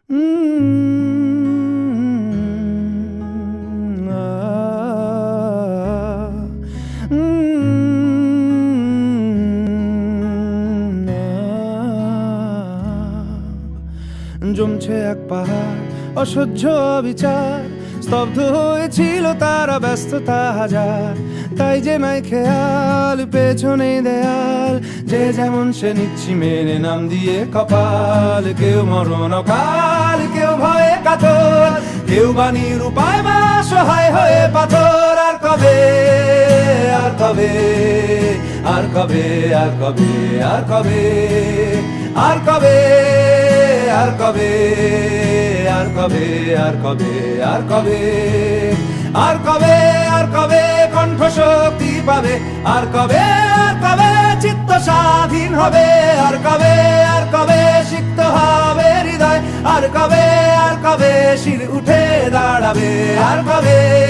জমছে এক পাহাড় অসহ্য বিচার, স্তব্ধ হয়েছিল তারা ব্যস্ততা হাজার। তাই যে নাই খেয়াল পেছনে দেয়াল, যে যেমন সে নিচ্ছি মেনে নাম দিয়ে কপাল। কেউ মরণ কাল, কেউ ভয়ে কাতর, কেউ বাণীর উপায় বা সহায় হয়ে পাথর। আর কবে, আর কবে, আর কবে, আর কবে, আর কবে, আর কবে, আর কবে, আর কবে, আর কবে, আর কবে, আর কবে, আর কবে কণ্ঠ শক্তি পাবে? আর কবে, আর কবে চিত্ত স্বাধীন হবে? আর কবে, আর কবে সিক্ত হবে হৃদয়? আর কবে, আর কবে শির উঠে দাঁড়াবে? আর কবে।